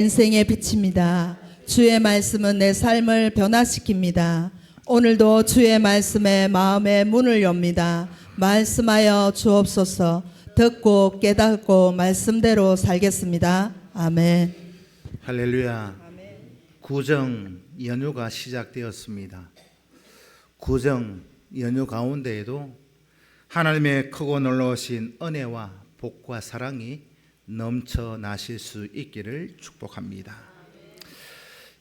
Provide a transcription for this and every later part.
인생의 빛입니다. 주의 말씀은 내 삶을 변화시킵니다. 오늘도 주의 말씀에 마음의 문을 엽니다. 말씀하여 주옵소서. 듣고 깨닫고 말씀대로 살겠습니다. 아멘. 할렐루야. 구정 연휴가 시작되었습니다. 구정 연휴 가운데에도 하나님의 크고 놀라우신 은혜와 복과 사랑이 넘쳐나실 수 있기를 축복합니다.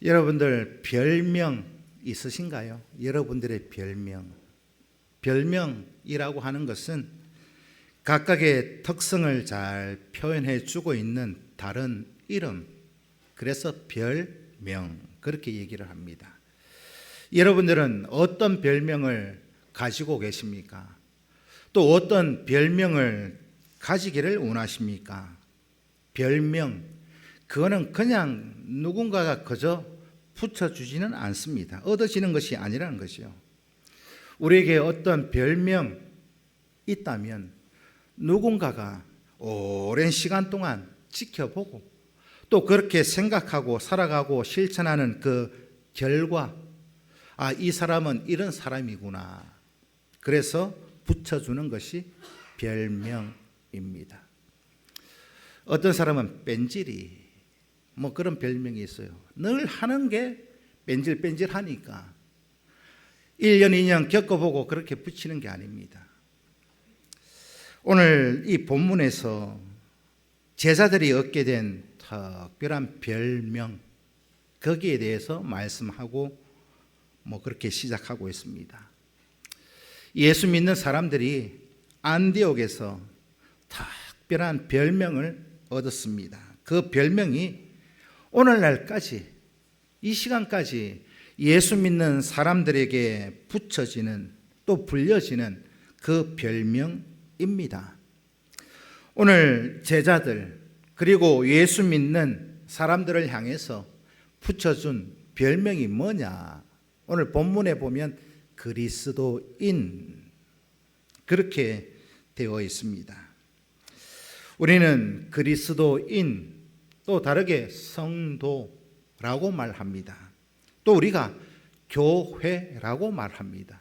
여러분들 별명 있으신가요? 여러분들의 별명이라고 하는 것은 각각의 특성을 잘 표현해 주고 있는 다른 이름, 그래서 별명, 그렇게 얘기를 합니다. 여러분들은 어떤 별명을 가지고 계십니까? 또 어떤 별명을 가지기를 원하십니까? 별명, 그거는 그냥 누군가가 그저 붙여주지는 않습니다. 얻어지는 것이 아니라는 것이요. 우리에게 어떤 별명 있다면 누군가가 오랜 시간 동안 지켜보고 또 그렇게 생각하고 살아가고 실천하는 그 결과, 이 사람은 이런 사람이구나. 그래서 붙여주는 것이 별명입니다. 어떤 사람은 뺀질이 그런 별명이 있어요. 늘 하는 게 뺀질뺀질하니까 1년 2년 겪어보고 그렇게 붙이는 게 아닙니다. 오늘 이 본문에서 제자들이 얻게 된 특별한 별명, 거기에 대해서 말씀하고 그렇게 시작하고 있습니다. 예수 믿는 사람들이 안디옥에서 특별한 별명을 얻었습니다. 그 별명이 오늘날까지, 이 시간까지 예수 믿는 사람들에게 붙여지는, 또 불려지는 그 별명입니다. 오늘 제자들 그리고 예수 믿는 사람들을 향해서 붙여준 별명이 뭐냐? 오늘 본문에 보면 그리스도인, 그렇게 되어 있습니다. 우리는 그리스도인, 또 다르게 성도라고 말합니다. 또 우리가 교회라고 말합니다.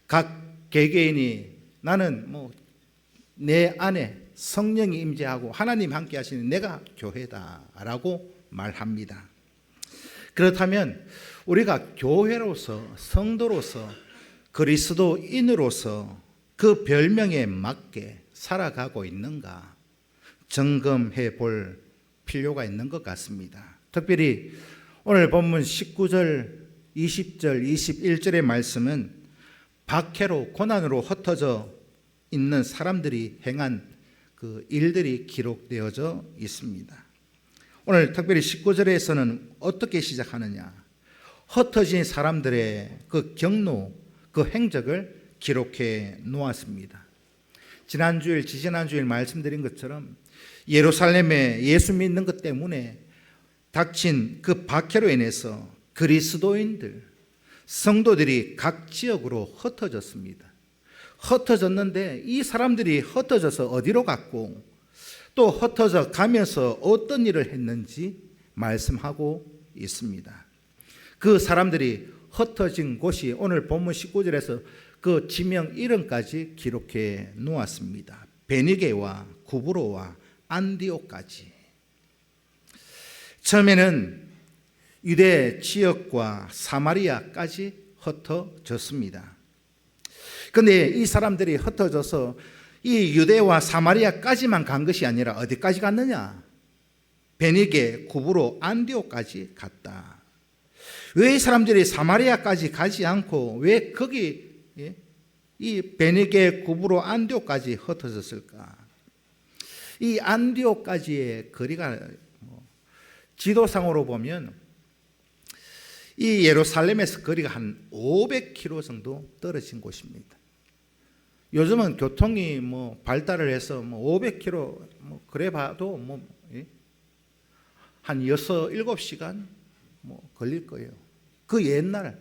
각 개개인이 나는 내 안에 성령이 임재하고 하나님 함께 하시는 내가 교회다라고 말합니다. 그렇다면 우리가 교회로서, 성도로서, 그리스도인으로서 그 별명에 맞게 살아가고 있는가 점검해 볼 필요가 있는 것 같습니다. 특별히 오늘 본문 19절, 20절, 21절의 말씀은 박해로, 고난으로 흩어져 있는 사람들이 행한 그 일들이 기록되어져 있습니다. 오늘 특별히 19절에서는 어떻게 시작하느냐? 흩어진 사람들의 그 경로, 그 행적을 기록해 놓았습니다. 지난주일, 지지난주일 말씀드린 것처럼 예루살렘에 예수 믿는 것 때문에 닥친 그 박해로 인해서 그리스도인들, 성도들이 각 지역으로 흩어졌습니다. 흩어졌는데 이 사람들이 흩어져서 어디로 갔고 또 흩어져 가면서 어떤 일을 했는지 말씀하고 있습니다. 그 사람들이 흩어진 곳이 오늘 본문 19절에서 그 지명 이름까지 기록해 놓았습니다. 베니게와 구브로와 안디옥까지. 처음에는 유대 지역과 사마리아까지 흩어졌습니다. 그런데 이 사람들이 흩어져서 이 유대와 사마리아까지만 간 것이 아니라 어디까지 갔느냐? 베니게, 구브로, 안디옥까지 갔다. 왜 이 사람들이 사마리아까지 가지 않고 왜 거기 이 베니게, 구브로, 안디옥까지 흩어졌을까? 이 안디옥까지의 거리가 지도상으로 보면 이 예루살렘에서 거리가 한 500km 정도 떨어진 곳입니다. 요즘은 교통이 발달을 해서 500km 그래 봐도 한 6, 7시간 걸릴 거예요. 그 옛날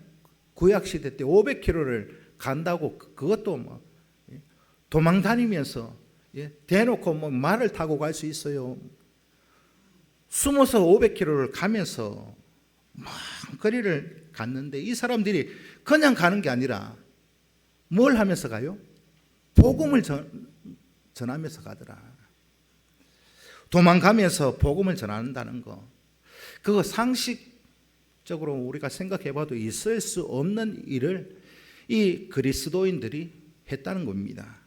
구약시대 때 500km를 간다고 그것도 도망 다니면서 대놓고 말을 타고 갈 수 있어요. 숨어서 500km를 가면서 막 거리를 갔는데 이 사람들이 그냥 가는 게 아니라 뭘 하면서 가요? 복음을 전하면서 가더라. 도망가면서 복음을 전한다는 거, 그거 상식적으로 우리가 생각해 봐도 있을 수 없는 일을 이 그리스도인들이 했다는 겁니다.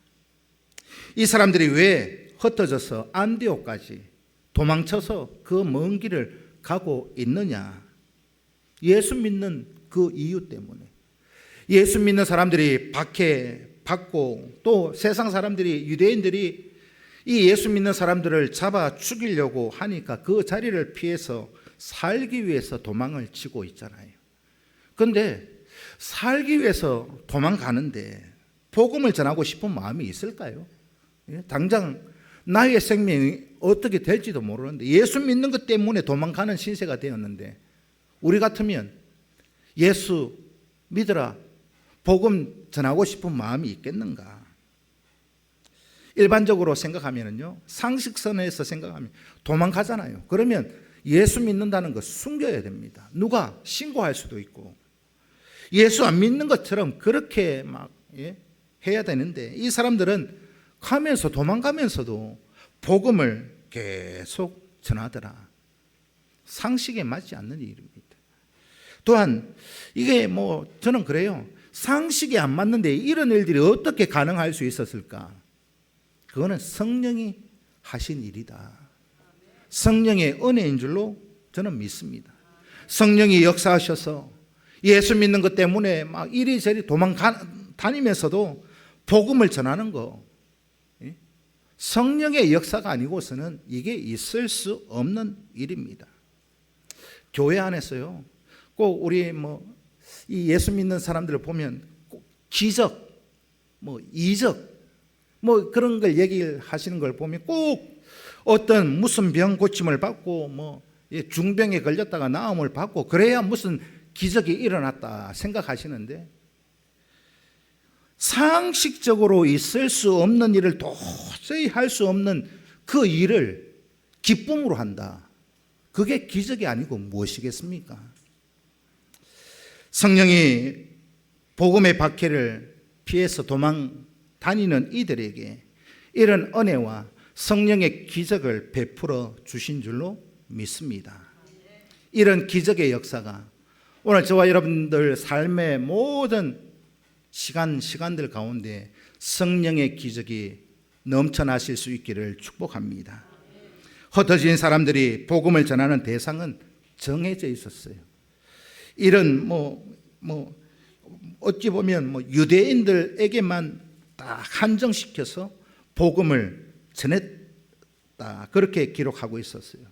이 사람들이 왜 흩어져서 안디옥까지 도망쳐서 그 먼 길을 가고 있느냐? 예수 믿는 그 이유 때문에. 예수 믿는 사람들이 박해받고 또 세상 사람들이, 유대인들이 이 예수 믿는 사람들을 잡아 죽이려고 하니까 그 자리를 피해서 살기 위해서 도망을 치고 있잖아요. 그런데 살기 위해서 도망가는데 복음을 전하고 싶은 마음이 있을까요? 당장 나의 생명이 어떻게 될지도 모르는데 예수 믿는 것 때문에 도망가는 신세가 되었는데 우리 같으면 예수 믿으라, 복음 전하고 싶은 마음이 있겠는가? 일반적으로 생각하면요, 상식선에서 생각하면 도망가잖아요. 그러면 예수 믿는다는 거 숨겨야 됩니다. 누가 신고할 수도 있고 예수 안 믿는 것처럼 그렇게 막 해야 되는데 이 사람들은 가면서 도망가면서도 복음을 계속 전하더라. 상식에 맞지 않는 일입니다. 또한 이게 저는 그래요. 상식에 안 맞는데 이런 일들이 어떻게 가능할 수 있었을까? 그거는 성령이 하신 일이다. 성령의 은혜인 줄로 저는 믿습니다. 성령이 역사하셔서 예수 믿는 것 때문에 막 이리저리 다니면서도 복음을 전하는 거, 성령의 역사가 아니고서는 이게 있을 수 없는 일입니다. 교회 안에서요, 꼭 우리 이 예수 믿는 사람들을 보면 꼭 기적, 이적, 그런 걸 얘기하시는 걸 보면 꼭 어떤 무슨 병 고침을 받고 중병에 걸렸다가 나음을 받고 그래야 무슨 기적이 일어났다 생각하시는데 상식적으로 있을 수 없는 일을 도저히 할 수 없는 그 일을 기쁨으로 한다. 그게 기적이 아니고 무엇이겠습니까? 성령이 복음의 박해를 피해서 도망 다니는 이들에게 이런 은혜와 성령의 기적을 베풀어 주신 줄로 믿습니다. 이런 기적의 역사가 오늘 저와 여러분들 삶의 모든 시간들 가운데 성령의 기적이 넘쳐나실 수 있기를 축복합니다. 흩어진 사람들이 복음을 전하는 대상은 정해져 있었어요. 이런 어찌 보면 유대인들에게만 딱 한정시켜서 복음을 전했다, 그렇게 기록하고 있었어요.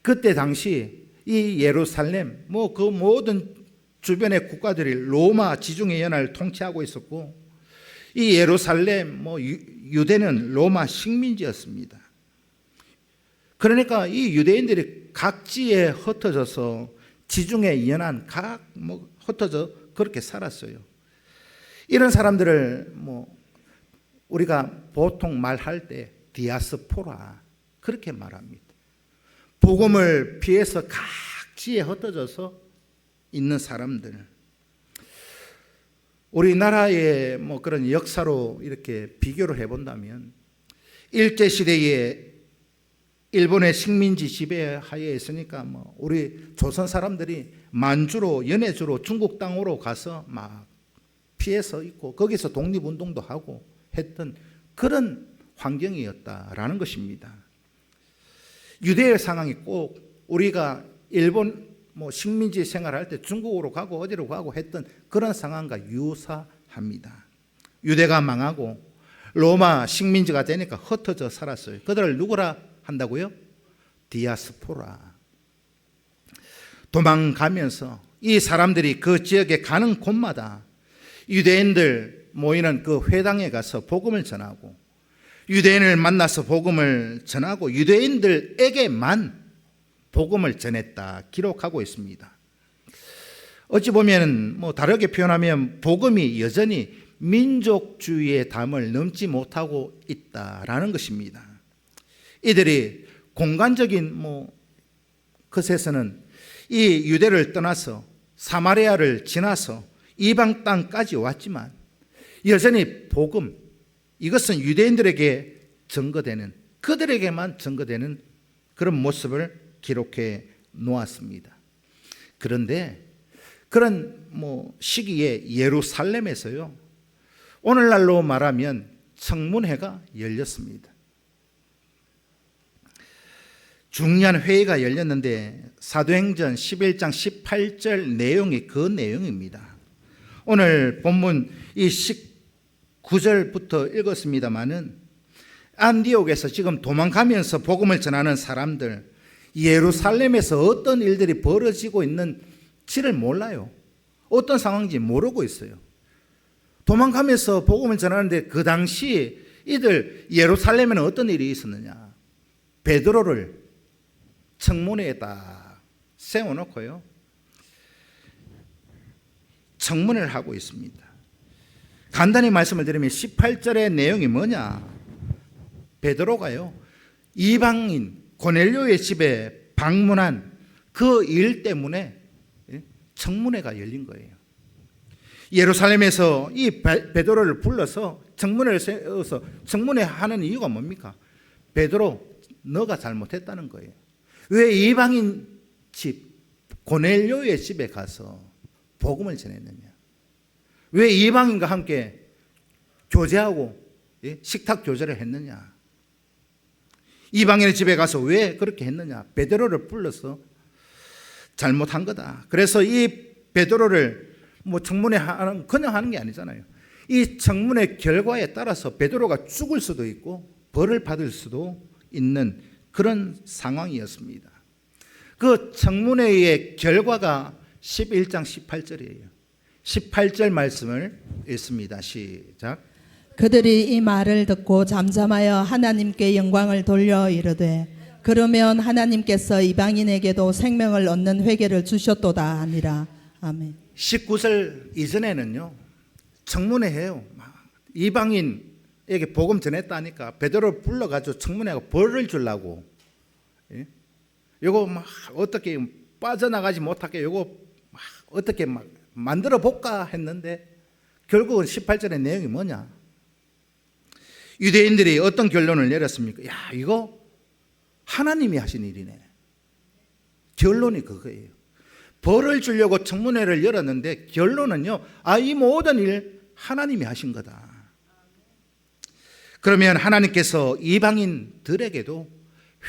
그때 당시 이 예루살렘 그 모든 주변의 국가들이 로마 지중해 연안을 통치하고 있었고 이 예루살렘 유대는 로마 식민지였습니다. 그러니까 이 유대인들이 각지에 흩어져서 지중해 연안 흩어져 그렇게 살았어요. 이런 사람들을 우리가 보통 말할 때 디아스포라 그렇게 말합니다. 복음을 피해서 각지에 흩어져서 있는 사람들. 우리나라의 그런 역사로 이렇게 비교를 해본다면 일제시대에 일본의 식민지 지배하에 있으니까 우리 조선 사람들이 만주로 연해주로 중국 땅으로 가서 막 피해서 있고 거기서 독립운동도 하고 했던 그런 환경이었다라는 것입니다. 유대의 상황이 꼭 우리가 일본 식민지 생활할 때 중국으로 가고 어디로 가고 했던 그런 상황과 유사합니다. 유대가 망하고 로마 식민지가 되니까 흩어져 살았어요. 그들을 누구라 한다고요? 디아스포라. 도망가면서 이 사람들이 그 지역에 가는 곳마다 유대인들 모이는 그 회당에 가서 복음을 전하고 유대인을 만나서 복음을 전하고 유대인들에게만 복음을 전했다 기록하고 있습니다. 어찌 보면 다르게 표현하면 복음이 여전히 민족주의의 담을 넘지 못하고 있다라는 것입니다. 이들이 공간적인 그새서는 이 유대를 떠나서 사마리아를 지나서 이방 땅까지 왔지만 여전히 복음, 이것은 유대인들에게 증거되는, 그들에게만 증거되는 그런 모습을 기록해 놓았습니다. 그런데 그런 시기에 예루살렘에서요, 오늘날로 말하면 청문회가 열렸습니다. 중요한 회의가 열렸는데 사도행전 11장 18절 내용이 그 내용입니다. 오늘 본문 이 19절부터 읽었습니다마는 안디옥에서 지금 도망가면서 복음을 전하는 사람들, 예루살렘에서 어떤 일들이 벌어지고 있는지를 몰라요. 어떤 상황인지 모르고 있어요. 도망가면서 복음을 전하는데 그 당시 이들 예루살렘에는 어떤 일이 있었느냐? 베드로를 청문회에다 세워놓고요, 청문회를 하고 있습니다. 간단히 말씀을 드리면 18절의 내용이 뭐냐? 베드로가요, 이방인 고넬료의 집에 방문한 그 일 때문에 청문회가 열린 거예요. 예루살렘에서 이 베드로를 불러서 청문회를 세워서 청문회 하는 이유가 뭡니까? 베드로, 너가 잘못했다는 거예요. 왜 이방인 집, 고넬료의 집에 가서 복음을 전했느냐? 왜 이방인과 함께 교제하고 식탁 교제를 했느냐? 이방인의 집에 가서 왜 그렇게 했느냐? 베드로를 불러서 잘못한 거다. 그래서 이 베드로를 청문회 그냥 하는 게 아니잖아요. 이 청문회 결과에 따라서 베드로가 죽을 수도 있고 벌을 받을 수도 있는 그런 상황이었습니다. 그 청문회의 결과가 11장 18절이에요. 18절 말씀을 읽습니다. 시작. 그들이 이 말을 듣고 잠잠하여 하나님께 영광을 돌려 이르되 그러면 하나님께서 이방인에게도 생명을 얻는 회개를 주셨도다 하니라. 아멘. 19절 이전에는요, 청문회 해요. 이방인에게 복음 전했다니까 베드로를 불러가지고 청문회하고 벌을 주려고, 요거 어떻게 빠져나가지 못하게 요거 어떻게 만들어 볼까 했는데 결국은 18절의 내용이 뭐냐? 유대인들이 어떤 결론을 내렸습니까? 야, 이거 하나님이 하신 일이네. 결론이 그거예요. 벌을 주려고 청문회를 열었는데 결론은요, 이 모든 일 하나님이 하신 거다. 그러면 하나님께서 이방인들에게도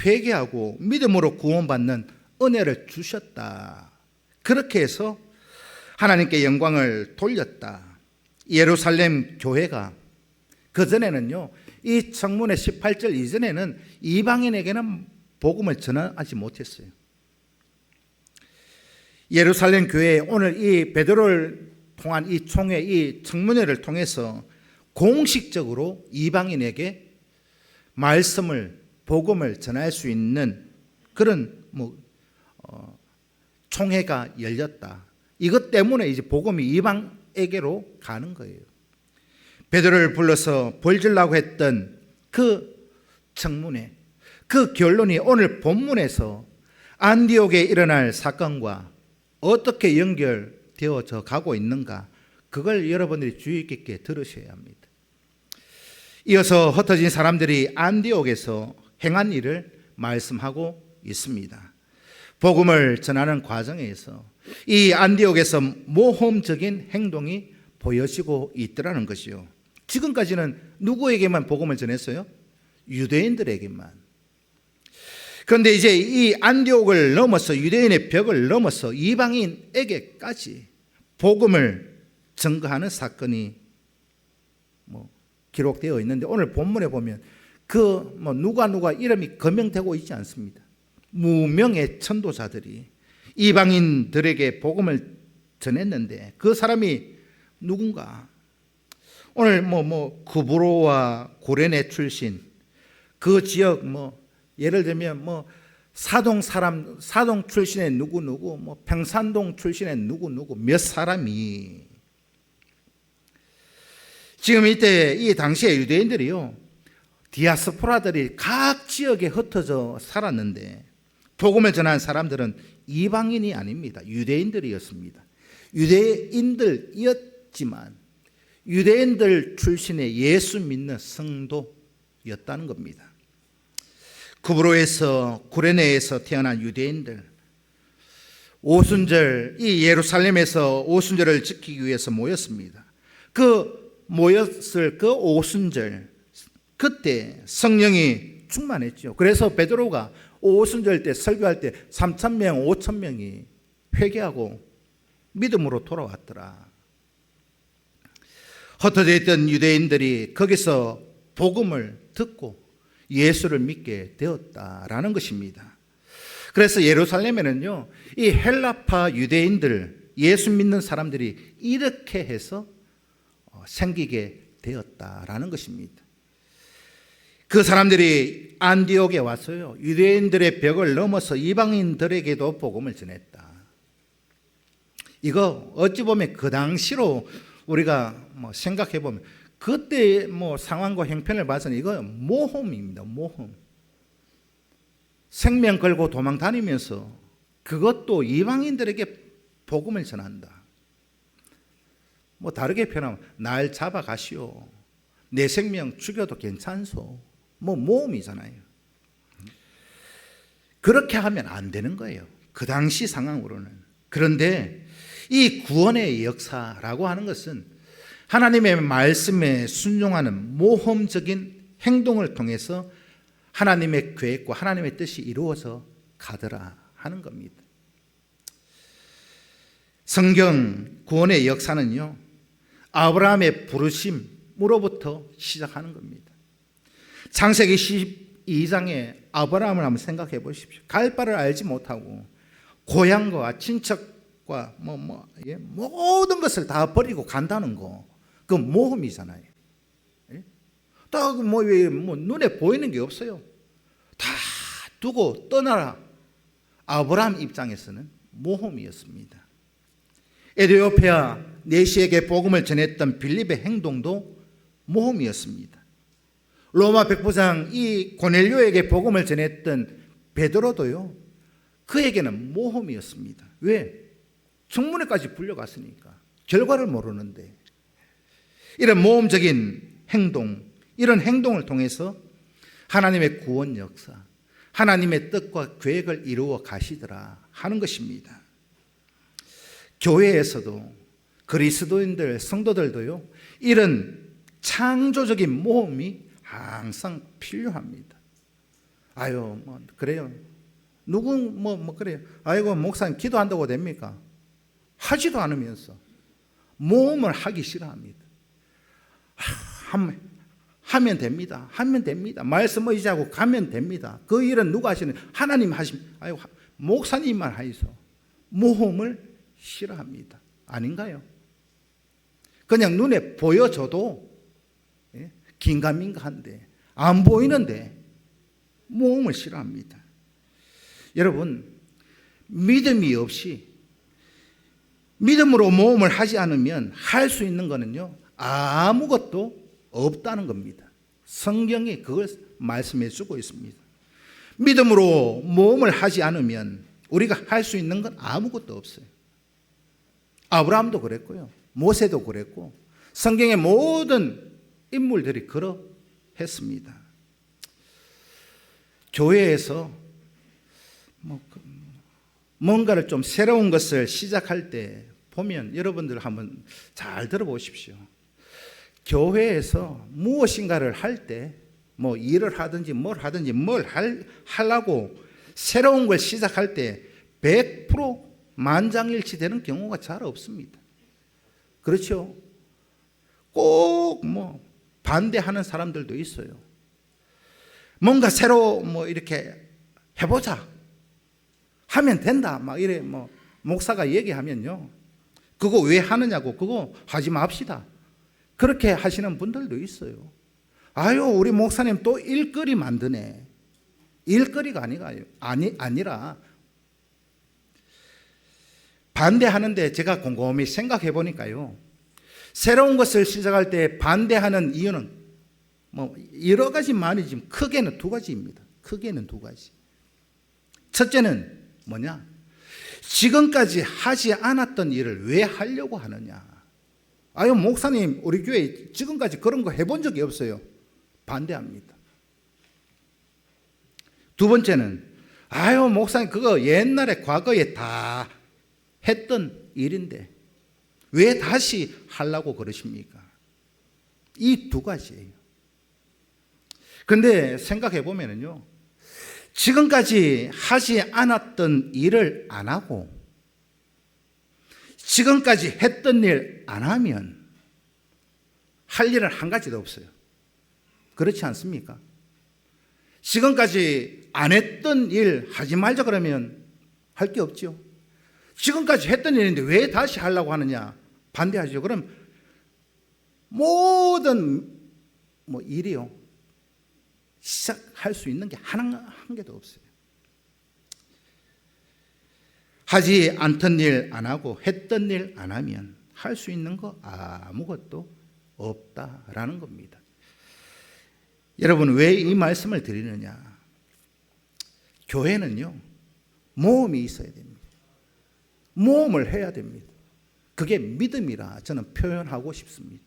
회개하고 믿음으로 구원받는 은혜를 주셨다. 그렇게 해서 하나님께 영광을 돌렸다. 예루살렘 교회가 그전에는요, 이 청문회 18절 이전에는 이방인에게는 복음을 전하지 못했어요. 예루살렘 교회에 오늘 이 베드로를 통한 이 총회, 이 청문회를 통해서 공식적으로 이방인에게 말씀을, 복음을 전할 수 있는 그런 총회가 열렸다. 이것 때문에 이제 복음이 이방에게로 가는 거예요. 베드로를 불러서 벌 주려고 했던 그 청문회, 그 결론이 오늘 본문에서 안디옥에 일어날 사건과 어떻게 연결되어져 가고 있는가, 그걸 여러분들이 주의 깊게 들으셔야 합니다. 이어서 흩어진 사람들이 안디옥에서 행한 일을 말씀하고 있습니다. 복음을 전하는 과정에서 이 안디옥에서 모험적인 행동이 보여지고 있더라는 것이요. 지금까지는 누구에게만 복음을 전했어요? 유대인들에게만. 그런데 이제 이 안디옥을 넘어서 유대인의 벽을 넘어서 이방인에게까지 복음을 증거하는 사건이 기록되어 있는데 오늘 본문에 보면 누가 이름이 거명되고 있지 않습니다. 무명의 천도자들이 이방인들에게 복음을 전했는데 그 사람이 누군가? 오늘 구브로와 고레네 출신 그 지역 예를 들면 사동 출신의 누구 평산동 출신의 누구 몇 사람이 지금 이때 이 당시에 유대인들이요, 디아스포라들이 각 지역에 흩어져 살았는데 복음을 전한 사람들은 이방인이 아닙니다. 유대인들이었습니다. 유대인들이었지만 유대인들 출신의 예수 믿는 성도였다는 겁니다. 구브로에서 구레네에서 태어난 유대인들, 오순절, 이 예루살렘에서 오순절을 지키기 위해서 모였습니다. 모였을 그 오순절, 그때 성령이 충만했죠. 그래서 베드로가 오순절 때 설교할 때 3,000명, 5,000명이 회개하고 믿음으로 돌아왔더라. 흩어져 있던 유대인들이 거기서 복음을 듣고 예수를 믿게 되었다라는 것입니다. 그래서 예루살렘에는요, 이 헬라파 유대인들, 예수 믿는 사람들이 이렇게 해서 생기게 되었다라는 것입니다. 그 사람들이 안디옥에 와서요, 유대인들의 벽을 넘어서 이방인들에게도 복음을 전했다. 이거 어찌 보면 그 당시로 우리가 생각해 보면 그때 상황과 형편을 봐서는 이거 모험입니다. 모험. 생명 걸고 도망 다니면서 그것도 이방인들에게 복음을 전한다. 다르게 표현하면 날 잡아 가시오. 내 생명 죽여도 괜찮소. 모험이잖아요. 그렇게 하면 안 되는 거예요. 그 당시 상황으로는. 그런데 이 구원의 역사라고 하는 것은 하나님의 말씀에 순종하는 모험적인 행동을 통해서 하나님의 계획과 하나님의 뜻이 이루어져 가더라 하는 겁니다. 성경 구원의 역사는요, 아브라함의 부르심으로부터 시작하는 겁니다. 창세기 12장에 아브라함을 한번 생각해 보십시오. 갈 바를 알지 못하고 고향과 친척과 모든 것을 다 버리고 간다는 거, 그 모험이잖아요. 딱 눈에 보이는 게 없어요. 다 두고 떠나라. 아브라함 입장에서는 모험이었습니다. 에티오피아 내시에게 복음을 전했던 빌립의 행동도 모험이었습니다. 로마 백부장 이 고넬료에게 복음을 전했던 베드로도요, 그에게는 모험이었습니다. 왜? 청문회까지 불려갔으니까. 결과를 모르는데. 이런 모험적인 행동, 이런 행동을 통해서 하나님의 구원 역사, 하나님의 뜻과 계획을 이루어 가시더라 하는 것입니다. 교회에서도 그리스도인들, 성도들도요, 이런 창조적인 모험이 항상 필요합니다. 아유, 그래요. 누구, 그래요. 아이고, 목사님 기도한다고 됩니까? 하지도 않으면서 모험을 하기 싫어합니다. 하면 됩니다. 하면 됩니다. 말씀 의지하고 가면 됩니다. 그 일은 누가 하시는? 하나님 하시면, 아유, 목사님만 하이소. 모험을 싫어합니다. 아닌가요? 그냥 눈에 보여줘도 긴가민가한데 안 보이는데 모험을 싫어합니다. 여러분, 믿음이 없이 믿음으로 모험을 하지 않으면 할 수 있는 거는요, 아무것도 없다는 겁니다. 성경이 그걸 말씀해 주고 있습니다. 믿음으로 모험을 하지 않으면 우리가 할 수 있는 건 아무것도 없어요. 아브라함도 그랬고요, 모세도 그랬고, 성경의 모든 인물들이 그러했습니다. 교회에서 뭔가를 좀 새로운 것을 시작할 때 보면 여러분들 한번 잘 들어보십시오. 교회에서 무엇인가를 할 때 일을 하든지 뭘 하든지 하려고 새로운 걸 시작할 때 100% 만장일치 되는 경우가 잘 없습니다. 그렇죠? 꼭 반대하는 사람들도 있어요. 뭔가 새로 이렇게 해보자, 하면 된다, 이래 목사가 얘기하면요, 그거 왜 하느냐고, 그거 하지 맙시다, 그렇게 하시는 분들도 있어요. 아유, 우리 목사님 또 일거리 만드네. 일거리가 아니라 반대하는데 제가 곰곰이 생각해 보니까요, 새로운 것을 시작할 때 반대하는 이유는 여러 가지 많이지만 크게는 두 가지입니다. 크게는 두 가지. 첫째는 뭐냐? 지금까지 하지 않았던 일을 왜 하려고 하느냐? 아유, 목사님, 우리 교회 지금까지 그런 거 해본 적이 없어요. 반대합니다. 두 번째는, 아유, 목사님, 그거 옛날에 과거에 다 했던 일인데 왜 다시 하려고 그러십니까? 이 두 가지예요. 근데 생각해 보면은요, 지금까지 하지 않았던 일을 안 하고 지금까지 했던 일 안 하면 할 일은 한 가지도 없어요. 그렇지 않습니까? 지금까지 안 했던 일 하지 말자 그러면 할 게 없죠. 지금까지 했던 일인데 왜 다시 하려고 하느냐? 반대하죠. 그럼 모든 일이요, 시작할 수 있는 게 한 개도 없어요. 하지 않던 일 안 하고 했던 일 안 하면 할 수 있는 거 아무것도 없다라는 겁니다. 여러분, 왜 이 말씀을 드리느냐? 교회는요, 모험이 있어야 됩니다. 모험을 해야 됩니다. 그게 믿음이라 저는 표현하고 싶습니다.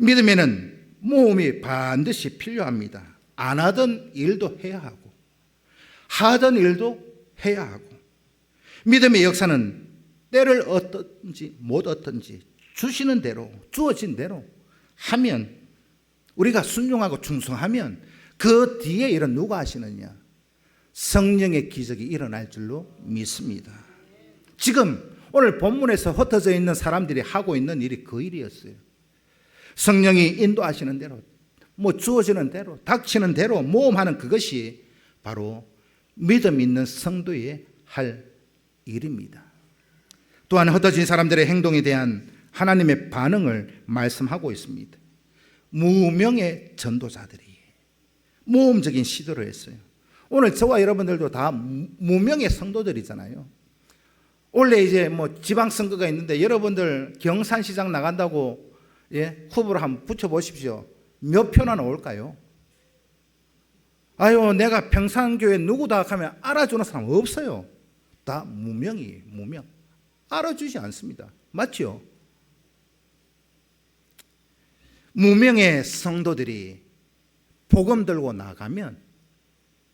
믿음에는 모험이 반드시 필요합니다. 안 하던 일도 해야 하고 하던 일도 해야 하고, 믿음의 역사는 때를 얻든지 못 얻든지 주시는 대로, 주어진 대로 하면, 우리가 순종하고 충성하면 그 뒤에 일은 누가 하시느냐? 성령의 기적이 일어날 줄로 믿습니다. 지금 오늘 본문에서 흩어져 있는 사람들이 하고 있는 일이 그 일이었어요. 성령이 인도하시는 대로, 주어지는 대로, 닥치는 대로 모험하는 그것이 바로 믿음 있는 성도의 할 일입니다. 또한 흩어진 사람들의 행동에 대한 하나님의 반응을 말씀하고 있습니다. 무명의 전도자들이 모험적인 시도를 했어요. 오늘 저와 여러분들도 다 무명의 성도들이잖아요. 원래 이제 지방선거가 있는데 여러분들 경산시장 나간다고 후보를 한번 붙여보십시오. 몇 표나 나올까요? 아유, 내가 평산교회 누구다 하면 알아주는 사람 없어요. 다 무명. 알아주지 않습니다. 맞죠? 무명의 성도들이 복음 들고 나가면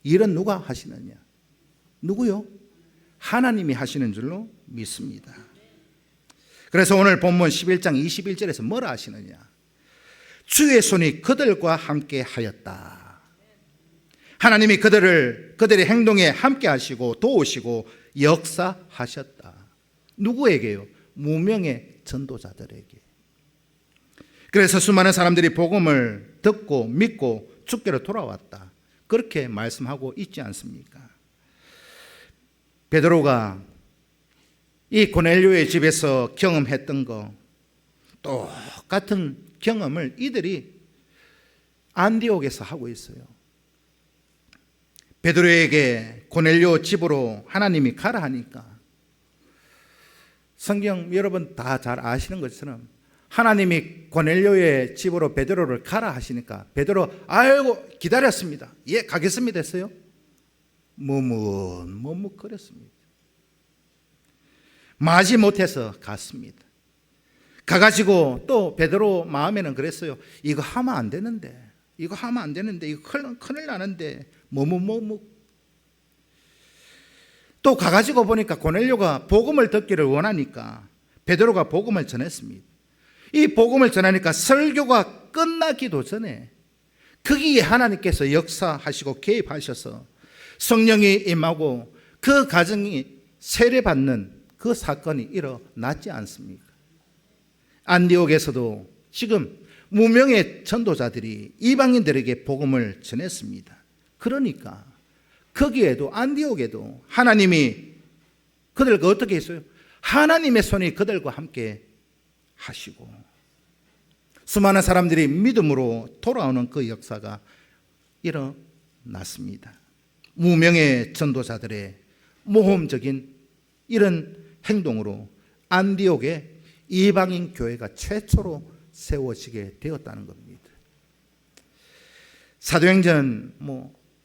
일은 누가 하시느냐? 누구요? 하나님이 하시는 줄로 믿습니다. 그래서 오늘 본문 11장 21절에서 뭐라 하시느냐? 주의 손이 그들과 함께 하였다. 하나님이 그들의 행동에 함께 하시고 도우시고 역사하셨다. 누구에게요? 무명의 전도자들에게. 그래서 수많은 사람들이 복음을 듣고 믿고 주께로 돌아왔다. 그렇게 말씀하고 있지 않습니까? 베드로가 이 고넬료의 집에서 경험했던 거, 똑같은 경험을 이들이 안디옥에서 하고 있어요. 베드로에게 고넬료 집으로 하나님이 가라 하니까, 성경 여러분 다 잘 아시는 것처럼 하나님이 고넬료의 집으로 베드로를 가라 하시니까 베드로 아이고 기다렸습니다. 예, 가겠습니다 했어요. 머뭇거렸습니다. 마지 못해서 갔습니다. 가가지고 또 베드로 마음에는 그랬어요. 이거 하면 안 되는데, 이거 큰일 나는데, 또 가가지고 보니까 고넬료가 복음을 듣기를 원하니까 베드로가 복음을 전했습니다. 이 복음을 전하니까 설교가 끝나기도 전에 거기에 하나님께서 역사하시고 개입하셔서 성령이 임하고 그 가정이 세례받는 그 사건이 일어났지 않습니까? 안디옥에서도 지금 무명의 전도자들이 이방인들에게 복음을 전했습니다. 그러니까 거기에도 안디옥에도 하나님이 그들과 어떻게 했어요? 하나님의 손이 그들과 함께 하시고 수많은 사람들이 믿음으로 돌아오는 그 역사가 일어났습니다. 무명의 전도자들의 모험적인 이런 행동으로 안디옥의 이방인 교회가 최초로 세워지게 되었다는 겁니다. 사도행전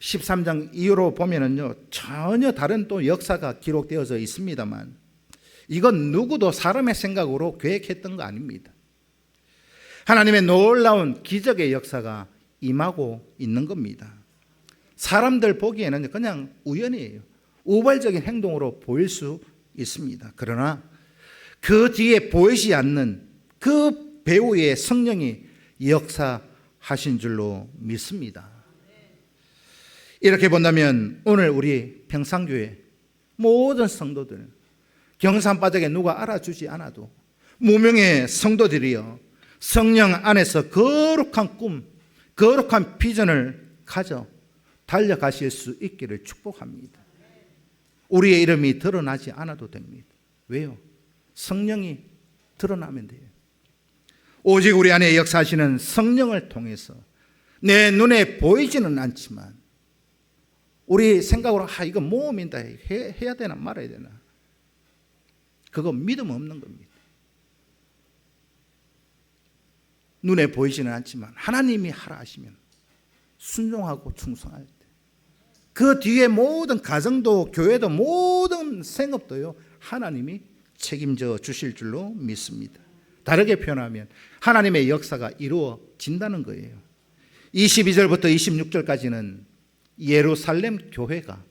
13장 이후로 보면은요, 전혀 다른 또 역사가 기록되어져 있습니다만, 이건 누구도 사람의 생각으로 계획했던 거 아닙니다. 하나님의 놀라운 기적의 역사가 임하고 있는 겁니다. 사람들 보기에는 그냥 우연이에요. 우발적인 행동으로 보일 수 있습니다. 그러나 그 뒤에 보이지 않는 그 배후의 성령이 역사하신 줄로 믿습니다. 이렇게 본다면 오늘 우리 평상교회 모든 성도들, 경산바닥에 누가 알아주지 않아도 무명의 성도들이여 성령 안에서 거룩한 꿈, 거룩한 비전을 가져 달려가실 수 있기를 축복합니다. 우리의 이름이 드러나지 않아도 됩니다. 왜요? 성령이 드러나면 돼요. 오직 우리 안에 역사하시는 성령을 통해서 내 눈에 보이지는 않지만 우리 생각으로 이거 모험인다 해야 되나 말아야 되나, 그거 믿음 없는 겁니다. 눈에 보이지는 않지만 하나님이 하라 하시면 순종하고 충성할 때 그 뒤에 모든 가정도 교회도 모든 생업도요 하나님이 책임져 주실 줄로 믿습니다. 다르게 표현하면 하나님의 역사가 이루어진다는 거예요. 22절부터 26절까지는 예루살렘 교회가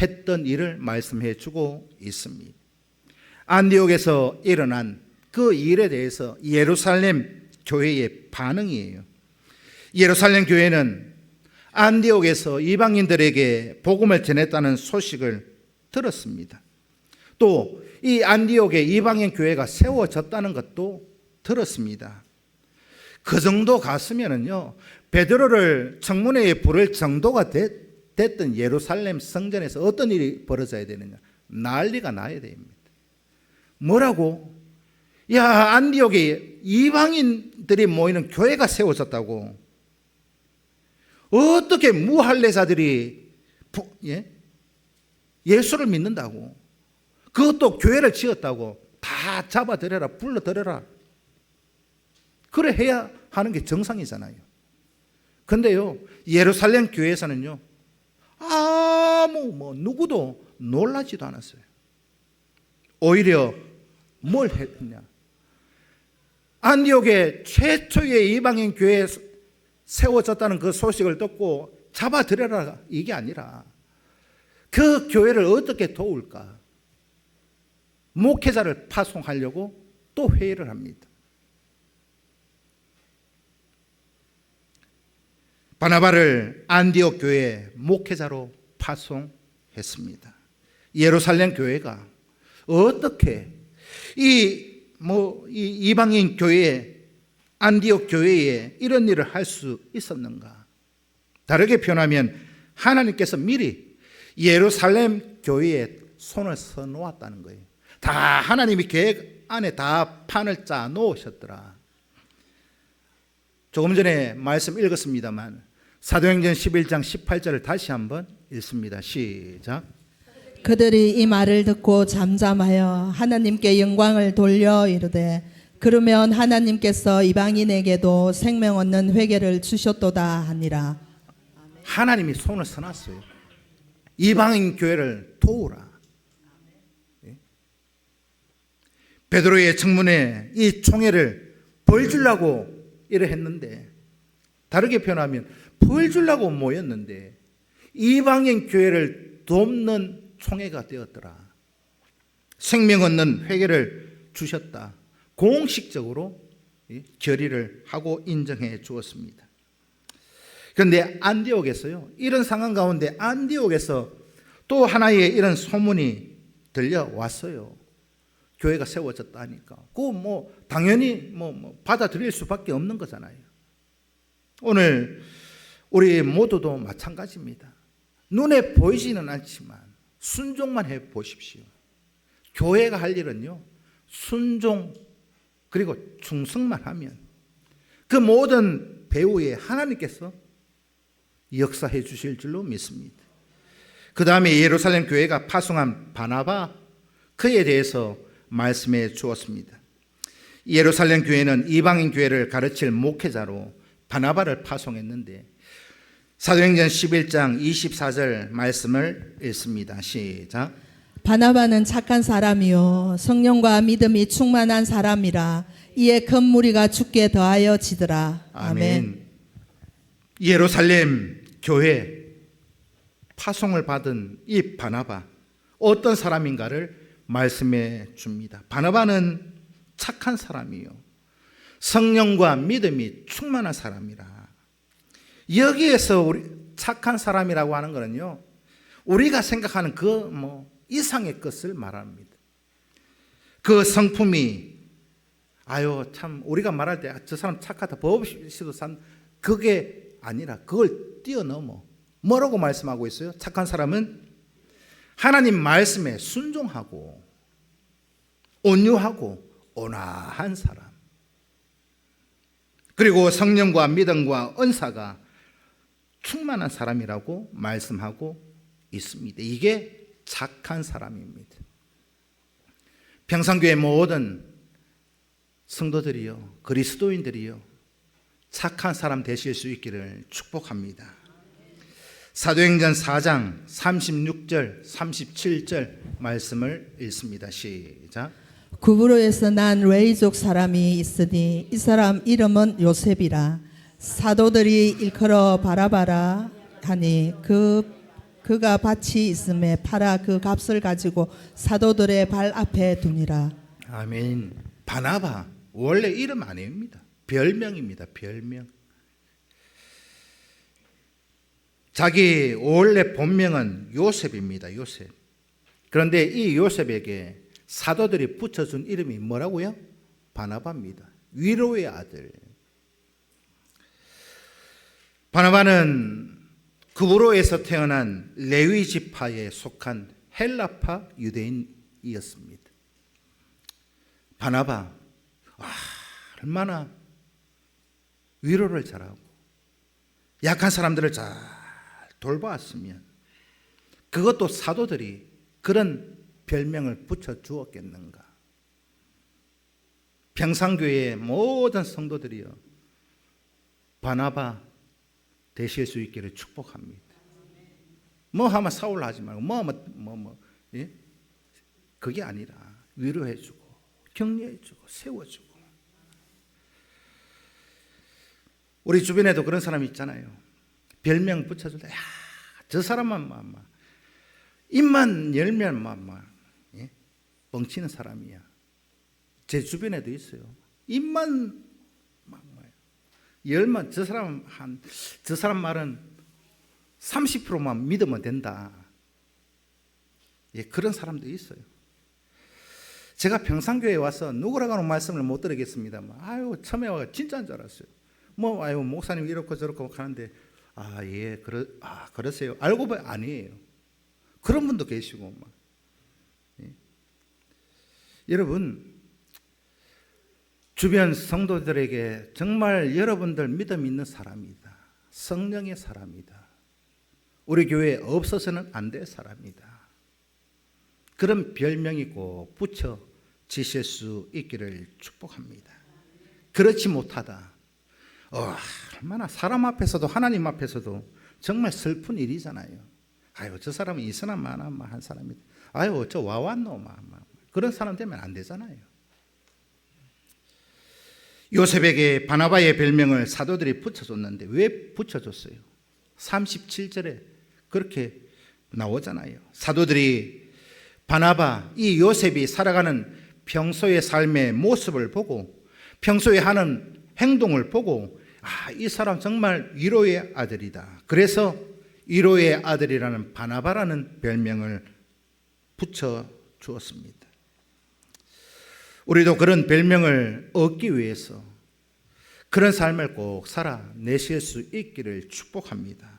했던 일을 말씀해 주고 있습니다. 안디옥에서 일어난 그 일에 대해서 예루살렘 교회의 반응이에요. 예루살렘 교회는 안디옥에서 이방인들에게 복음을 전했다는 소식을 들었습니다. 또 이 안디옥에 이방인 교회가 세워졌다는 것도 들었습니다. 그 정도 갔으면은요, 베드로를 청문회에 부를 정도가 됐던 예루살렘 성전에서 어떤 일이 벌어져야 되느냐, 난리가 나야 됩니다. 뭐라고? 야, 안디옥에 이방인들이 모이는 교회가 세워졌다고. 어떻게 무할례자들이 예수를 믿는다고, 그것도 교회를 지었다고, 다 잡아들여라, 불러들여라. 그래 해야 하는 게 정상이잖아요. 근데요, 예루살렘 교회에서는요, 누구도 놀라지도 않았어요. 오히려 뭘 했냐? 안디옥에 최초의 이방인 교회에 세워졌다는 그 소식을 듣고 잡아들여라 이게 아니라 그 교회를 어떻게 도울까? 목회자를 파송하려고 또 회의를 합니다. 바나바를 안디옥 교회 목회자로 파송했습니다. 예루살렘 교회가 어떻게 이 이방인 교회에, 안디옥 교회에 이런 일을 할 수 있었는가? 다르게 표현하면 하나님께서 미리 예루살렘 교회에 손을 써 놓았다는 거예요. 다 하나님이 계획 안에 다 판을 짜 놓으셨더라. 조금 전에 말씀 읽었습니다만 사도행전 11장 18절을 다시 한번 읽습니다. 시작. 그들이 이 말을 듣고 잠잠하여 하나님께 영광을 돌려 이르되 그러면 하나님께서 이방인에게도 생명 얻는 회개를 주셨도다 하니라. 하나님이 손을 써놨어요. 이방인 교회를 도우라. 베드로의 청문회 이 총회를 벌 주려고 이래 했는데, 다르게 표현하면 벌 주려고 모였는데 이방인 교회를 돕는 총회가 되었더라. 생명 얻는 회개를 주셨다. 공식적으로 결의를 하고 인정해 주었습니다. 그런데 안디옥에서요, 이런 상황 가운데 안디옥에서 또 하나의 이런 소문이 들려왔어요. 교회가 세워졌다 하니까 그거 당연히 받아들일 수밖에 없는 거잖아요. 오늘 우리 모두도 마찬가지입니다. 눈에 보이지는 않지만 순종만 해 보십시오. 교회가 할 일은요, 순종 그리고 충성만 하면 그 모든 배후에 하나님께서 역사해 주실 줄로 믿습니다. 그 다음에 예루살렘 교회가 파송한 바나바, 그에 대해서 말씀해 주었습니다. 예루살렘 교회는 이방인 교회를 가르칠 목회자로 바나바를 파송했는데 사도행전 11장 24절 말씀을 읽습니다. 시작. 바나바는 착한 사람이요 성령과 믿음이 충만한 사람이라 이에 큰 무리가 죽게 더하여 지더라. 아멘. 예루살렘 교회 파송을 받은 이 바나바 어떤 사람인가를 말씀해 줍니다. 바나바는 착한 사람이요 성령과 믿음이 충만한 사람이라. 여기에서 우리 착한 사람이라고 하는 거는요, 우리가 생각하는 그 이상의 것을 말합니다. 그 성품이 참 우리가 말할 때 저 사람 착하다 버릇이도 산 그게 아니라 그걸 뛰어넘어 뭐라고 말씀하고 있어요? 착한 사람은 하나님 말씀에 순종하고 온유하고 온화한 사람, 그리고 성령과 믿음과 은사가 충만한 사람이라고 말씀하고 있습니다. 이게 착한 사람입니다. 평산교회 모든 성도들이요, 그리스도인들이요, 착한 사람 되실 수 있기를 축복합니다. 사도행전 4장 36절 37절 말씀을 읽습니다. 시작. 구브로에서 난 레이족 사람이 있으니 이 사람 이름은 요셉이라. 사도들이 일컬어 바라바라 하니 그가 밭이 있음에 팔아 그 값을 가지고 사도들의 발 앞에 두니라. 아멘. 바나바 원래 이름 아닙니다. 별명입니다. 별명. 자기 원래 본명은 요셉입니다. 요셉. 그런데 이 요셉에게 사도들이 붙여준 이름이 뭐라고요? 바나바입니다. 위로의 아들. 바나바는 구브로에서 태어난 레위 지파에 속한 헬라파 유대인이었습니다. 바나바 얼마나 위로를 잘하고 약한 사람들을 잘 돌보았으면 그것도 사도들이 그런 별명을 붙여 주었겠는가. 평산교회의 모든 성도들이요, 바나바 되실 수 있기를 축복합니다. 뭐 하면 사울 하지 말고 예? 그게 아니라 위로해주고 격려해주고 세워주고. 우리 주변에도 그런 사람이 있잖아요. 별명 붙여줄 때 저 사람만 입만 열면 예? 뻥치는 사람이야. 제 주변에도 있어요. 입만 열만 저 사람 말은 30%만 믿으면 된다. 예, 그런 사람도 있어요. 제가 평산교회에 와서 누구라고 하는 말씀을 못 드리겠습니다만, 처음에 와 진짜인 줄 알았어요. 목사님 이렇고 저렇고 하는데, 그러세요. 알고 보니 아니에요. 그런 분도 계시고, 예. 여러분, 주변 성도들에게 정말 여러분들 믿음 있는 사람이다. 성령의 사람이다. 우리 교회에 없어서는 안 될 사람이다. 그런 별명이 꼭 붙여지실 수 있기를 축복합니다. 그렇지 못하다. 얼마나 사람 앞에서도 하나님 앞에서도 정말 슬픈 일이잖아요. 저 사람은 이선한 만한 사람이다. 저 와왔노. 그런 사람 되면 안 되잖아요. 요셉에게 바나바의 별명을 사도들이 붙여줬는데 왜 붙여줬어요? 37절에 그렇게 나오잖아요. 사도들이 바나바, 이 요셉이 살아가는 평소의 삶의 모습을 보고 평소에 하는 행동을 보고 이 사람 정말 위로의 아들이다. 그래서 위로의 아들이라는 바나바라는 별명을 붙여주었습니다. 우리도 그런 별명을 얻기 위해서 그런 삶을 꼭 살아내실 수 있기를 축복합니다.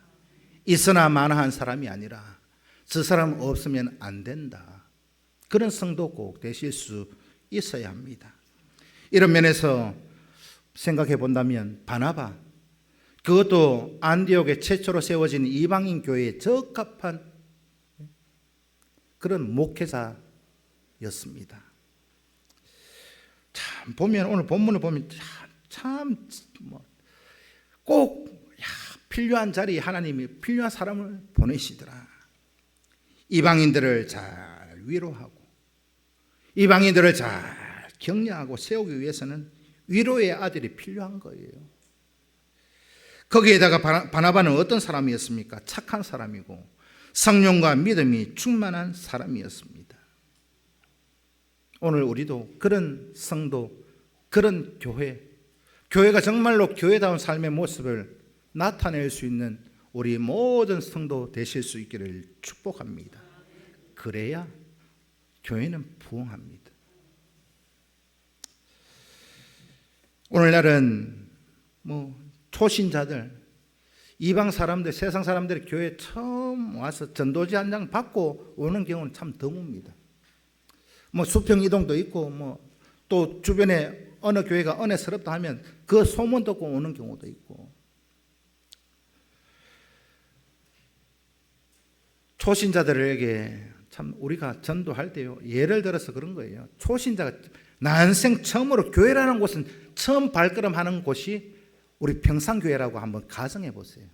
있으나 마나한 사람이 아니라 저 사람 없으면 안 된다. 그런 성도 꼭 되실 수 있어야 합니다. 이런 면에서 생각해 본다면 바나바, 그것도 안디옥에 최초로 세워진 이방인 교회에 적합한 그런 목회자였습니다. 참 보면 오늘 본문을 보면 꼭 필요한 자리에 하나님이 필요한 사람을 보내시더라. 이방인들을 잘 위로하고 이방인들을 잘 격려하고 세우기 위해서는 위로의 아들이 필요한 거예요. 거기에다가 바나바는 어떤 사람이었습니까? 착한 사람이고 성령과 믿음이 충만한 사람이었습니다. 오늘 우리도 그런 성도, 그런 교회가 정말로 교회다운 삶의 모습을 나타낼 수 있는 우리 모든 성도 되실 수 있기를 축복합니다. 그래야 교회는 부흥합니다. 오늘날은 초신자들, 이방 사람들, 세상 사람들이 교회에 처음 와서 전도지 한 장 받고 오는 경우는 참 드뭅니다. 수평 이동도 있고 또 주변에 어느 교회가 은혜스럽다 하면 그 소문 듣고 오는 경우도 있고, 초신자들에게 참 우리가 전도할 때요, 예를 들어서 그런 거예요. 초신자가 난생 처음으로 교회라는 곳은 처음 발걸음하는 곳이 우리 평상교회라고 한번 가정해 보세요.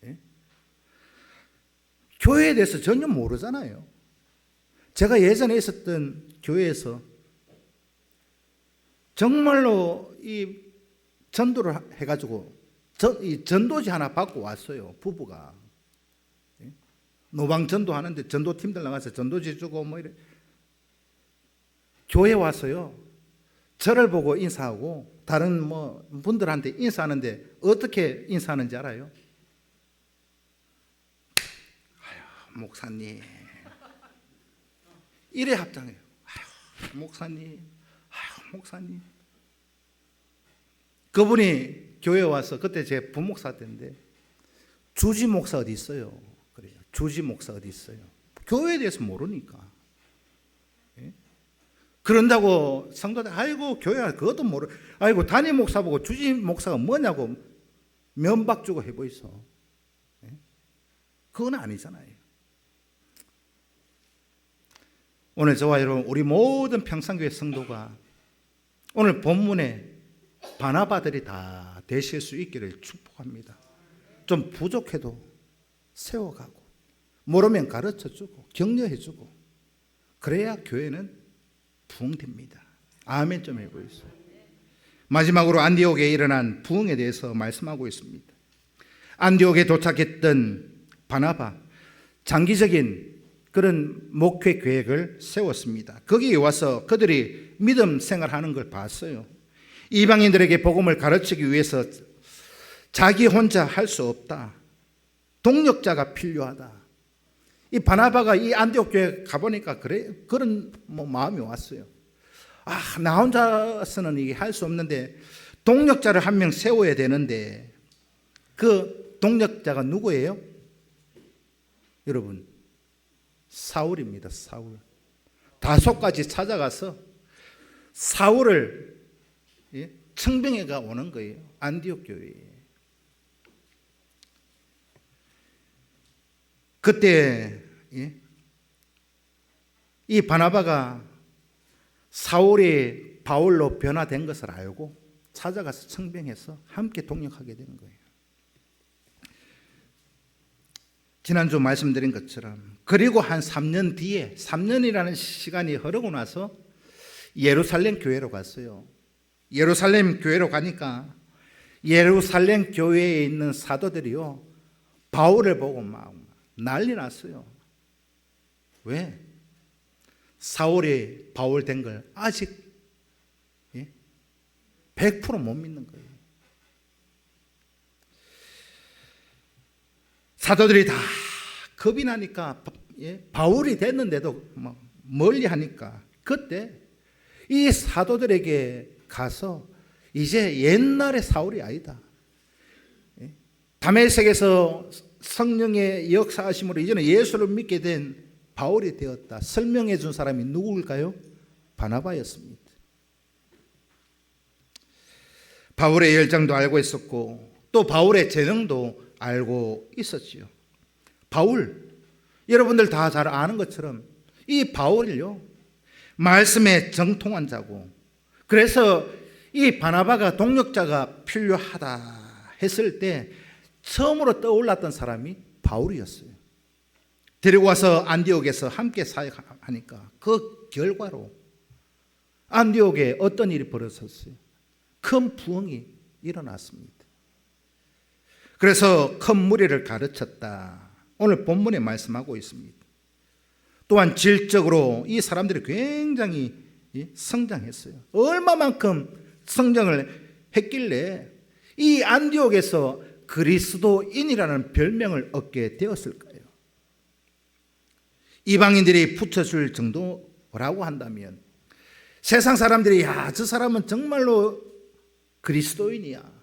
예? 교회에 대해서 전혀 모르잖아요. 제가 예전에 있었던 교회에서 정말로 이 전도를 해가지고 이 전도지 하나 받고 왔어요. 부부가 노방 전도하는데 전도팀들 나가서 전도지 주고 이래. 교회 와서요, 저를 보고 인사하고 다른 분들한테 인사하는데 어떻게 인사하는지 알아요? 아유, 목사님. 이래 합장해요. 아유, 목사님. 아유, 목사님. 그분이 교회에 와서, 그때 제 부목사 때인데, 주지 목사 어디 있어요? 그래요. 주지 목사 어디 있어요? 교회에 대해서 모르니까. 예? 그런다고 성도들, 아이고, 교회 그것도 모르, 아이고, 담임 목사 보고 주지 목사가 뭐냐고 면박 주고 해보이소. 예? 그건 아니잖아요. 오늘 저와 여러분, 우리 모든 평상교회 성도가 오늘 본문에 바나바들이 다 되실 수 있기를 축복합니다. 좀 부족해도 세워가고, 모르면 가르쳐주고 격려해주고, 그래야 교회는 부흥됩니다. 아멘 좀 해보겠어요. 마지막으로 안디옥에 일어난 부흥에 대해서 말씀하고 있습니다. 안디옥에 도착했던 바나바, 장기적인 그런 목회 계획을 세웠습니다. 거기에 와서 그들이 믿음 생활하는 걸 봤어요. 이방인들에게 복음을 가르치기 위해서 자기 혼자 할 수 없다. 동력자가 필요하다. 이 바나바가 이 안디옥 교회 가보니까 그런 마음이 왔어요. 나 혼자서는 이게 할 수 없는데 동력자를 한 명 세워야 되는데, 그 동력자가 누구예요? 여러분, 사울입니다. 사울. 다소까지 찾아가서 사울을 청병회가 오는 거예요. 안디옥 교회에. 그때 이 바나바가 사울이 바울로 변화된 것을 알고 찾아가서 청병해서 함께 동역하게 되는 거예요. 지난주 말씀드린 것처럼, 그리고 한 3년 뒤에, 3년이라는 시간이 흐르고 나서 예루살렘 교회로 갔어요. 예루살렘 교회로 가니까 예루살렘 교회에 있는 사도들이요, 바울을 보고 막 난리 났어요. 왜? 사울이 바울 된 걸 아직 100% 못 믿는 거예요. 사도들이 다 겁이 나니까 바울이 됐는데도 멀리 하니까, 그때 이 사도들에게 가서 이제 옛날의 사울이 아니다. 다메섹에서 성령의 역사하심으로 이제는 예수를 믿게 된 바울이 되었다. 설명해 준 사람이 누구일까요? 바나바였습니다. 바울의 열정도 알고 있었고, 또 바울의 재능도 알고 있었지요. 바울, 여러분들 다 잘 아는 것처럼 이 바울을요, 말씀에 정통한 자고, 그래서 이 바나바가 동력자가 필요하다 했을 때 처음으로 떠올랐던 사람이 바울이었어요. 데리고 와서 안디옥에서 함께 사역하니까 그 결과로 안디옥에 어떤 일이 벌어졌어요? 큰 부흥이 일어났습니다. 그래서 큰 무리를 가르쳤다. 오늘 본문에 말씀하고 있습니다. 또한 질적으로 이 사람들이 굉장히 성장했어요. 얼마만큼 성장을 했길래 이 안디옥에서 그리스도인이라는 별명을 얻게 되었을까요? 이방인들이 붙여줄 정도라고 한다면 세상 사람들이 야, 저 사람은 정말로 그리스도인이야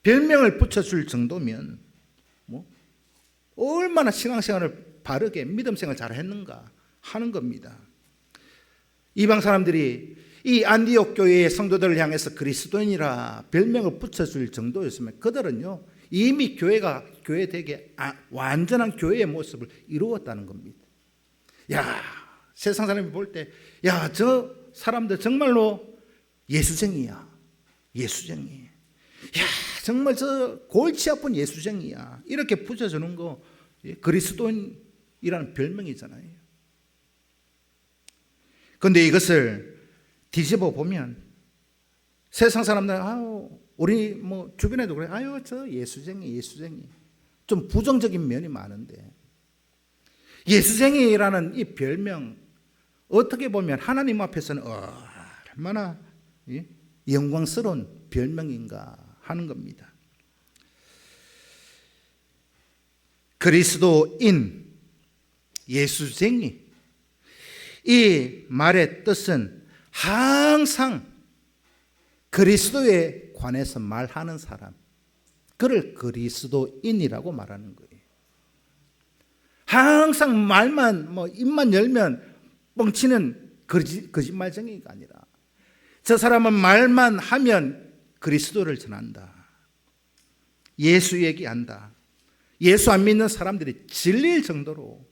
별명을 붙여줄 정도면 얼마나 신앙생활을 바르게 믿음생활을 잘했는가 하는 겁니다. 이방 사람들이 이 안디옥 교회의 성도들을 향해서 그리스도인이라 별명을 붙여줄 정도였으면 그들은요 이미 교회 되게 완전한 교회의 모습을 이루었다는 겁니다. 야, 세상 사람이 볼 때 야, 저 사람들 정말로 예수쟁이야. 예수쟁이. 야, 정말 저 골치 아픈 예수쟁이야. 이렇게 붙여주는 거 그리스도인이라는 별명이잖아요. 그런데 이것을 뒤집어 보면 세상 사람들 우리 주변에도 그래. 아유, 저 예수쟁이. 좀 부정적인 면이 많은데 예수쟁이라는 이 별명 어떻게 보면 하나님 앞에서는 얼마나 영광스러운 별명인가 하는 겁니다. 그리스도인, 예수쟁이 이 말의 뜻은 항상 그리스도에 관해서 말하는 사람, 그를 그리스도인이라고 말하는 거예요. 항상 말만 입만 열면 뻥치는 거짓말쟁이가 아니라 저 사람은 말만 하면 그리스도를 전한다. 예수 얘기한다. 예수 안 믿는 사람들이 질릴 정도로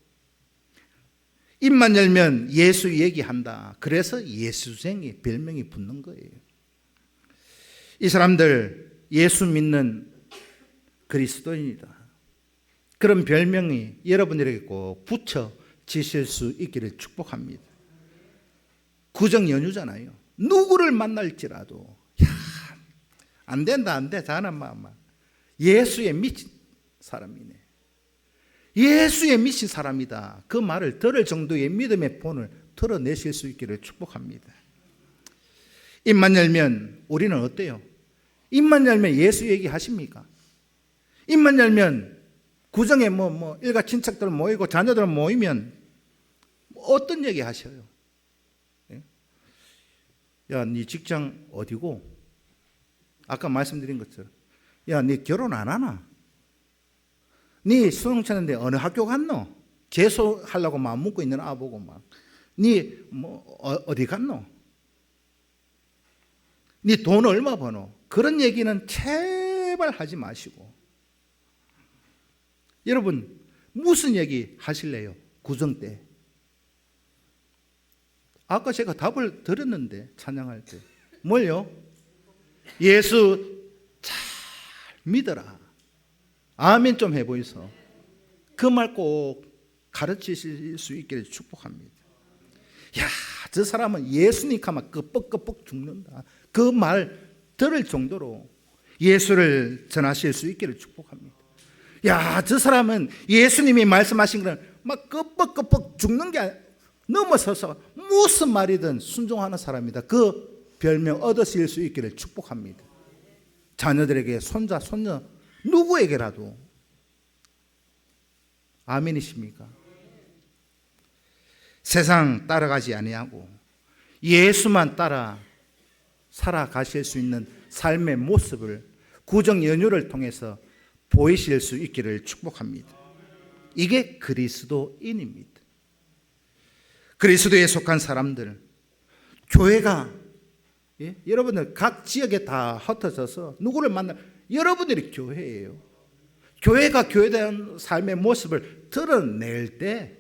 입만 열면 예수 얘기한다. 그래서 예수쟁이 별명이 붙는 거예요. 이 사람들 예수 믿는 그리스도인이다. 그런 별명이 여러분들에게 꼭 붙여지실 수 있기를 축복합니다. 구정 연휴잖아요. 누구를 만날지라도 안 된다 안 돼. 자는 마음만 예수에 미친 사람이네. 예수에 미친 사람이다. 그 말을 들을 정도의 믿음의 본을 드러내실 수 있기를 축복합니다. 입만 열면 우리는 어때요? 입만 열면 예수 얘기하십니까? 입만 열면 구정에 일가 친척들 모이고 자녀들 모이면 어떤 얘기 하셔요? 야, 네 직장 어디고? 아까 말씀드린 것처럼 야, 네 결혼 안 하나? 네 수능 쳤는데 어느 학교 갔노? 재수하려고 마음 먹고 있는 아보고 네 어디 갔노? 네 돈 얼마 버노? 그런 얘기는 제발 하지 마시고 여러분 무슨 얘기 하실래요? 구정 때 아까 제가 답을 드렸는데 찬양할 때 뭘요? 예수 잘 믿어라. 아멘 좀 해보이소. 그 말 꼭 가르치실 수 있기를 축복합니다. 야, 저 사람은 예수님 하면 끄뻑끄뻑 죽는다. 그 말 들을 정도로 예수를 전하실 수 있기를 축복합니다. 야, 저 사람은 예수님이 말씀하신 거는 막 끄뻑끄뻑 죽는 게 넘어서서 무슨 말이든 순종하는 사람이다. 그 별명 얻으실 수 있기를 축복합니다. 자녀들에게 손자, 손녀 누구에게라도 아멘이십니까? 세상 따라가지 아니하고 예수만 따라 살아가실 수 있는 삶의 모습을 구정 연휴를 통해서 보이실 수 있기를 축복합니다. 이게 그리스도인입니다. 그리스도에 속한 사람들, 교회가 여러분들 각 지역에 다 흩어져서 누구를 만나 여러분들이 교회예요. 교회가 교회된 삶의 모습을 드러낼 때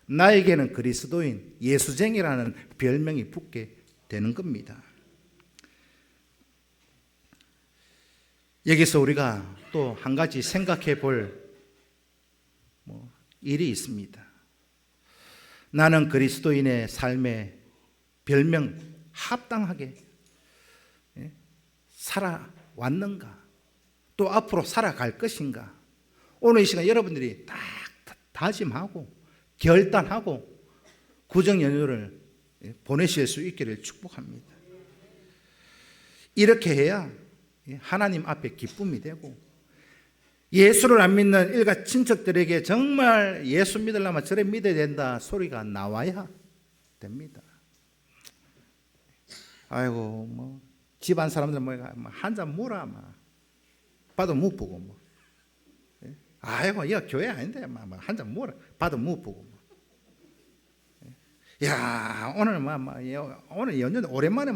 나에게는 그리스도인, 예수쟁이라는 별명이 붙게 되는 겁니다. 여기서 우리가 또 한 가지 생각해 볼 일이 있습니다. 나는 그리스도인의 삶의 별명 합당하게 살아왔는가? 또 앞으로 살아갈 것인가? 오늘 이 시간 여러분들이 딱 다짐하고 결단하고 구정 연휴를 보내실 수 있기를 축복합니다. 이렇게 해야 하나님 앞에 기쁨이 되고, 예수를 안 믿는 일가 친척들에게 정말 예수 믿으려면 저래 믿어야 된다 소리가 나와야 됩니다. 아이고 집안 사람들 한 잔 물어 봐도 못 보고 아이고 이거 교회 아닌데 한 잔 물어 봐도 못 보고 야 오늘 오늘 연휴 오랜만에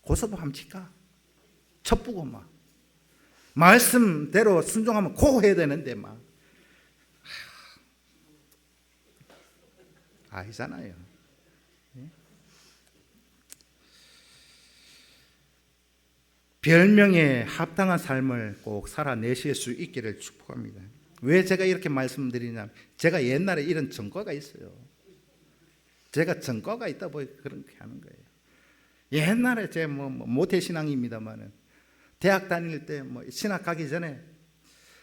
고소도 한번 칠까 첩보고 말씀대로 순종하면 고 해야 되는데 아니잖아요. 별명에 합당한 삶을 꼭 살아내실 수 있기를 축복합니다. 왜 제가 이렇게 말씀드리냐면, 제가 옛날에 이런 전과가 있어요. 제가 전과가 있다 보니 그렇게 하는 거예요. 옛날에 제가 모태신앙입니다만은 대학 다닐 때 신학 가기 전에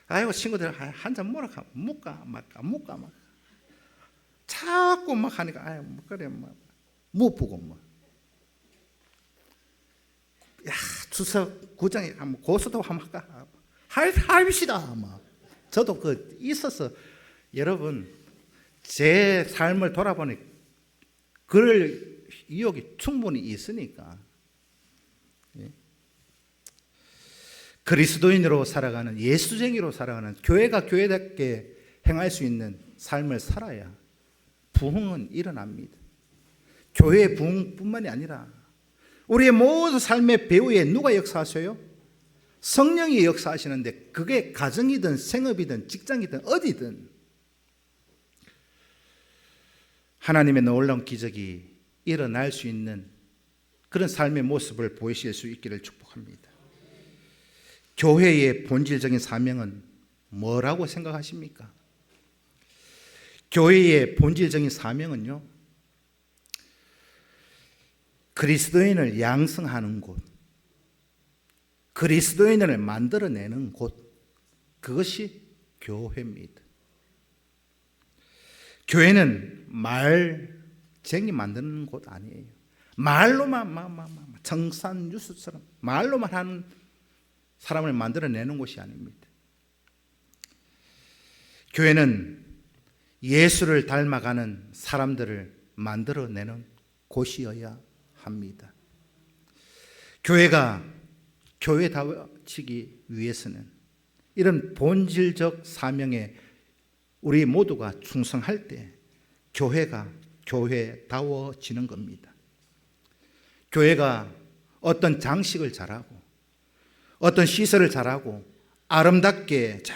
아이고 친구들 한 잔 먹으러 가 못 가 자꾸 하니까 아유 그래 못 보고 야 추석 구정에 한번 고수도 한번 할까 합시다 저도 있어서 여러분 제 삶을 돌아보니 그럴 의욕이 충분히 있으니까 그리스도인으로 살아가는, 예수쟁이로 살아가는, 교회가 교회답게 행할 수 있는 삶을 살아야 부흥은 일어납니다. 교회의 부흥뿐만이 아니라 우리의 모든 삶의 배후에 누가 역사하셔요? 성령이 역사하시는데, 그게 가정이든 생업이든 직장이든 어디든 하나님의 놀라운 기적이 일어날 수 있는 그런 삶의 모습을 보이실 수 있기를 축복합니다. 교회의 본질적인 사명은 뭐라고 생각하십니까? 교회의 본질적인 사명은요, 그리스도인을 양성하는 곳, 그리스도인을 만들어내는 곳, 그것이 교회입니다. 교회는 말쟁이 만드는 곳 아니에요. 말로만 정산유수처럼 말로만 하는 사람을 만들어내는 곳이 아닙니다. 교회는 예수를 닮아가는 사람들을 만들어내는 곳이어야 합니다. 교회가 교회다워지기 위해서는 이런 본질적 사명에 우리 모두가 충성할 때 교회가 교회다워지는 겁니다. 교회가 어떤 장식을 잘하고 어떤 시설을 잘하고 아름답게 잘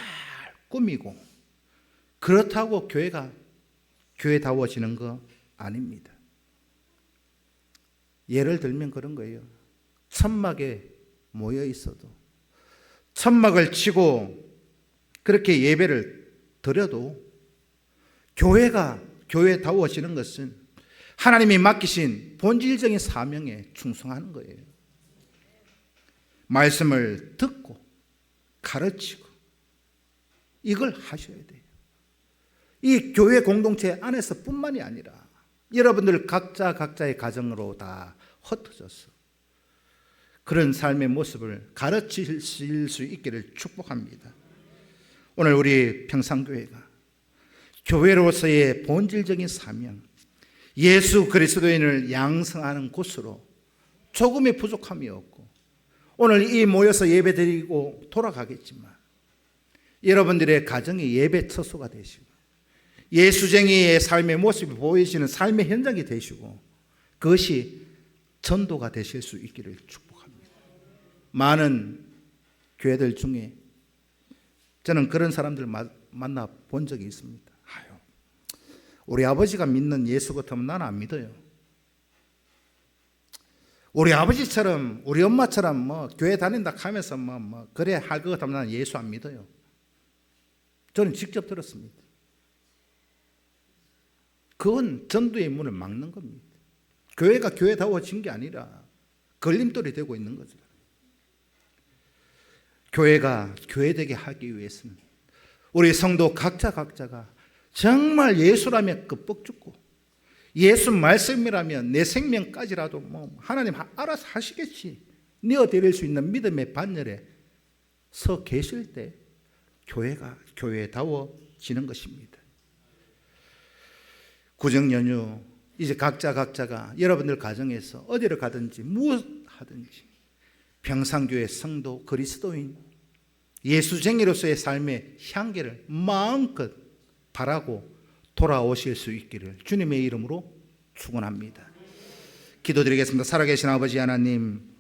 꾸미고 그렇다고 교회가 교회다워지는 거 아닙니다. 예를 들면 그런 거예요. 천막에 모여 있어도, 천막을 치고 그렇게 예배를 드려도 교회가 교회다워지는 것은 하나님이 맡기신 본질적인 사명에 충성하는 거예요. 말씀을 듣고 가르치고 이걸 하셔야 돼요. 이 교회 공동체 안에서 뿐만이 아니라 여러분들 각자의 가정으로 다 흩어져서 그런 삶의 모습을 가르칠 수 있기를 축복합니다. 오늘 우리 평산교회가 교회로서의 본질적인 사명, 예수 그리스도인을 양성하는 곳으로 조금의 부족함이 없고, 오늘 이 모여서 예배드리고 돌아가겠지만 여러분들의 가정이 예배 처소가 되시고 예수쟁이의 삶의 모습이 보이시는 삶의 현장이 되시고 그것이 전도가 되실 수 있기를 축복합니다. 많은 교회들 중에 저는 그런 사람들 만나 본 적이 있습니다. 우리 아버지가 믿는 예수 같으면 나는 안 믿어요. 우리 아버지처럼 우리 엄마처럼 뭐 교회 다닌다 하면서 뭐 그래 할 것 같으면 나는 예수 안 믿어요. 저는 직접 들었습니다. 그건 전도의 문을 막는 겁니다. 교회가 교회다워진 게 아니라 걸림돌이 되고 있는 거죠. 교회가 교회되게 하기 위해서는 우리 성도 각자가 정말 예수라면 끄뻑 죽고 예수 말씀이라면 내 생명까지라도 뭐 하나님 알아서 하시겠지 내어드릴 수 있는 믿음의 반열에 서 계실 때 교회가 교회다워지는 것입니다. 구정 연휴 이제 각자가 여러분들 가정에서 어디를 가든지 무엇 하든지 평상교회 성도 그리스도인 예수쟁이로서의 삶의 향기를 마음껏 바라고 돌아오실 수 있기를 주님의 이름으로 축원합니다. 기도드리겠습니다. 살아계신 아버지 하나님,